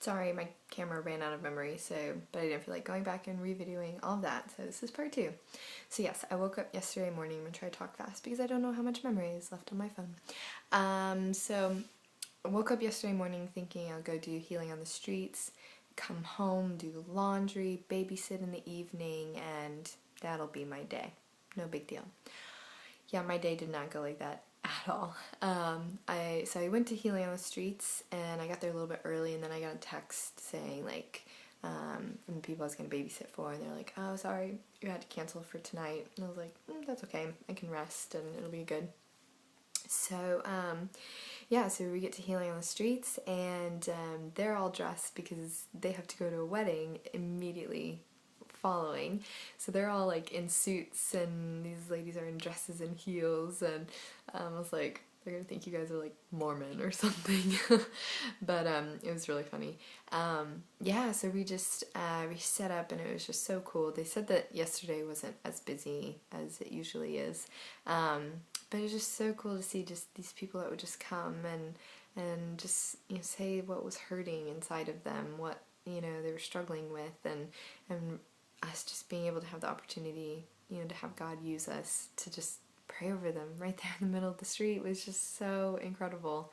sorry, my camera ran out of memory, but I didn't feel like going back and revideoing all of that, so this is part 2. So yes, I woke up yesterday morning. I'm gonna try to talk fast because I don't know how much memory is left on my phone. So I woke up yesterday morning thinking I'll go do healing on the streets, come home, do laundry, babysit in the evening, and that'll be my day. No big deal. Yeah, my day did not go like that at all. So I went to healing on the streets, and I got there a little bit early, and then I got a text saying from the people I was going to babysit for, and they're like, oh, sorry, you had to cancel for tonight. And I was like, that's okay, I can rest and it'll be good. So, yeah, so we get to healing on the streets, and they're all dressed because they have to go to a wedding immediately following. So they're all like in suits, and these ladies are in dresses and heels, and I was like, they're gonna think you guys are like Mormon or something. But it was really funny. Yeah, so we just we set up, and it was just so cool. They said that yesterday wasn't as busy as it usually is, but it was just so cool to see just these people that would just come and just, you know, say what was hurting inside of them, what, you know, they were struggling with, and us just being able to have the opportunity, you know, to have God use us to just pray over them right there in the middle of the street was just so incredible.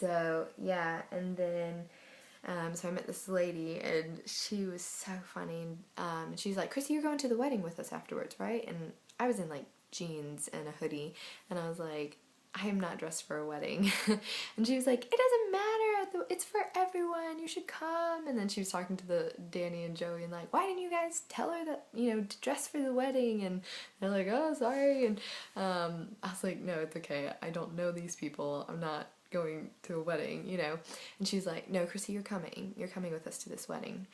So yeah, and then so I met this lady, and she was so funny, and she's like, Chrissy, you're going to the wedding with us afterwards, right? And I was in like jeans and a hoodie, and I was like, I am not dressed for a wedding. And she was like, it doesn't matter, it's for everyone, you should come. And then she was talking to the Danny and Joey, and like, why didn't you guys tell her that, you know, to dress for the wedding? And they're like, oh, sorry. And I was like, no, it's okay, I don't know these people, I'm not going to a wedding, you know. And she's like, no, Chrissy, you're coming with us to this wedding.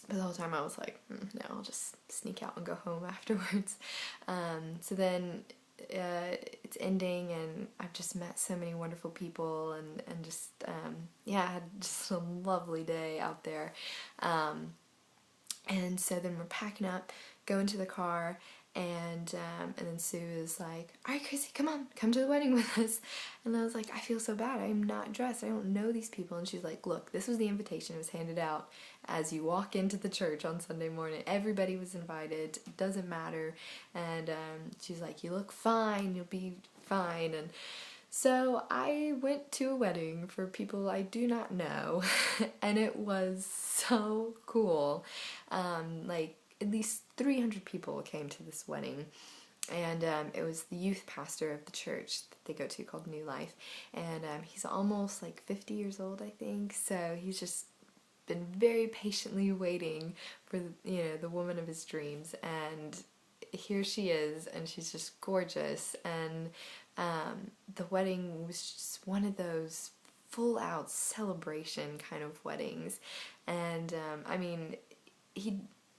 But the whole time I was like, no, I'll just sneak out and go home afterwards. So then it's ending, and I've just met so many wonderful people, and just yeah, I had just a lovely day out there. And so then we're packing up, going to the car, and then Sue is like, all right, Chrissy, come on, come to the wedding with us. And I was like, I feel so bad, I'm not dressed, I don't know these people. And she's like, look, this was the invitation, it was handed out as you walk into the church on Sunday morning. Everybody was invited, it doesn't matter. And she's like, you look fine, you'll be fine. And so I went to a wedding for people I do not know, and it was so cool. Like, at least 300 people came to this wedding, and it was the youth pastor of the church that they go to called New Life, and he's almost like 50 years old, I think, so he's just been very patiently waiting for, you know, the woman of his dreams, and here she is, and she's just gorgeous. And the wedding was just one of those full-out celebration kind of weddings, and I mean,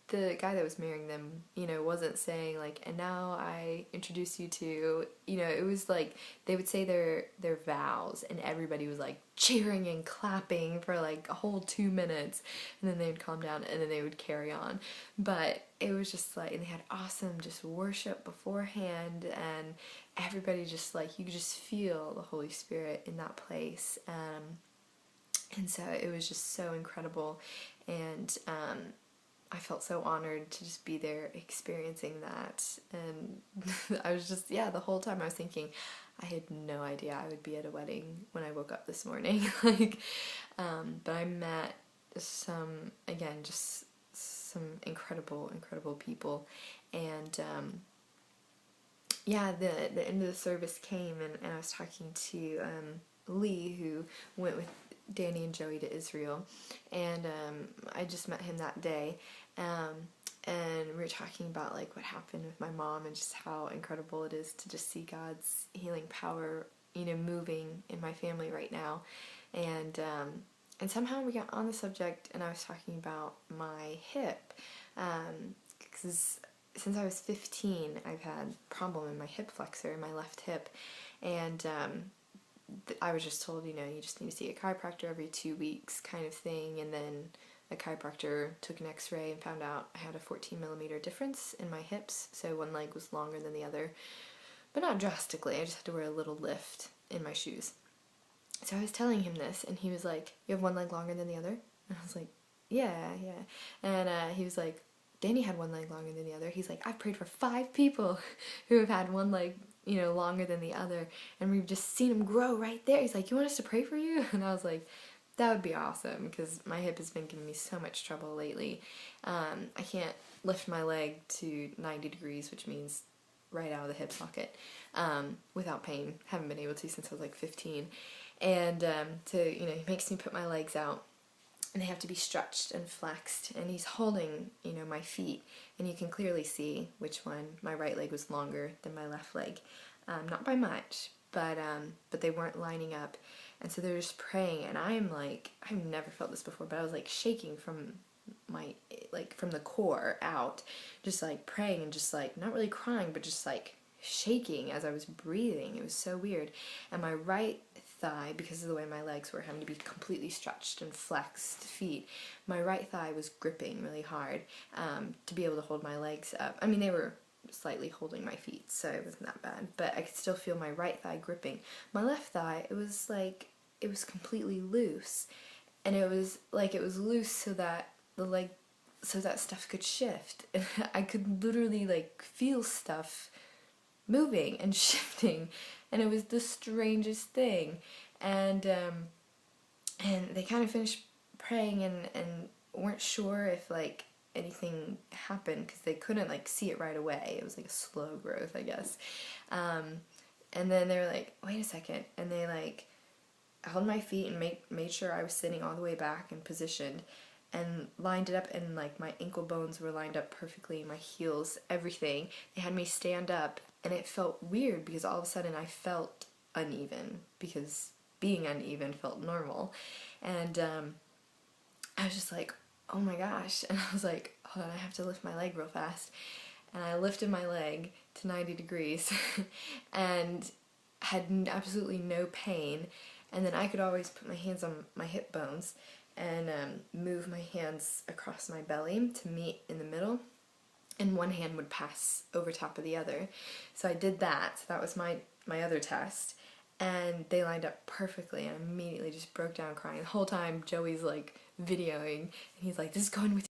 the guy that was marrying them, you know, wasn't saying like, and now I introduce you to, you know, it was like they would say their vows, and everybody was like cheering and clapping for like a whole 2 minutes, and then they would calm down, and then they would carry on. But it was just like, and they had awesome just worship beforehand, and everybody just like, you could just feel the Holy Spirit in that place. And so it was just so incredible, and I felt so honored to just be there experiencing that. And I was just, yeah, the whole time I was thinking, I had no idea I would be at a wedding when I woke up this morning. Like, but I met some, again, just some incredible people. And yeah, the end of the service came, and I was talking to Lee, who went with Danny and Joey to Israel, and I just met him that day, and we were talking about like what happened with my mom, and just how incredible it is to just see God's healing power, you know, moving in my family right now. And somehow we got on the subject, and I was talking about my hip, because since I was 15 I've had a problem in my hip flexor, my left hip, and I was just told, you know, you just need to see a chiropractor every 2 weeks kind of thing. And then a chiropractor took an x-ray and found out I had a 14mm difference in my hips, so one leg was longer than the other, but not drastically. I just had to wear a little lift in my shoes. So I was telling him this, and he was like, you have one leg longer than the other? And I was like, yeah, yeah. And he was like, Danny had one leg longer than the other. He's like, I've prayed for 5 people who have had one leg, you know, longer than the other, and we've just seen them grow right there. He's like, you want us to pray for you? And I was like, that would be awesome, because my hip has been giving me so much trouble lately. I can't lift my leg to 90 degrees, which means right out of the hip socket, without pain. Haven't been able to since I was like 15. And so, you know, he makes me put my legs out, and they have to be stretched and flexed, and he's holding, you know, my feet, and you can clearly see which one. My right leg was longer than my left leg, not by much, but they weren't lining up, and so they're just praying, and I'm like, I've never felt this before, but I was like shaking from my, like, from the core out, just like praying, and just like not really crying, but just like shaking as I was breathing. It was so weird. And my right thigh, because of the way my legs were having to be completely stretched and flexed feet, my right thigh was gripping really hard to be able to hold my legs up. I mean, they were slightly holding my feet, so it wasn't that bad, but I could still feel my right thigh gripping. My left thigh, it was like, it was completely loose, and it was like, it was loose so that the leg, so that stuff could shift, and I could literally like feel stuff moving and shifting, and it was the strangest thing. And they kind of finished praying, and weren't sure if like anything happened, because they couldn't like see it right away. It was like a slow growth, I guess. And then they were like, wait a second, and they like held my feet and made sure I was sitting all the way back and positioned, and lined it up, and like my ankle bones were lined up perfectly, my heels, everything. They had me stand up, and it felt weird because all of a sudden I felt uneven, because being uneven felt normal. And I was just like, oh my gosh. And I was like, hold on, I have to lift my leg real fast. And I lifted my leg to 90 degrees and had absolutely no pain. And then I could always put my hands on my hip bones and move my hands across my belly to meet in the middle, and one hand would pass over top of the other. So I did that. So that was my other test, and they lined up perfectly, and I immediately just broke down crying. The whole time Joey's like videoing, and he's like, this is going with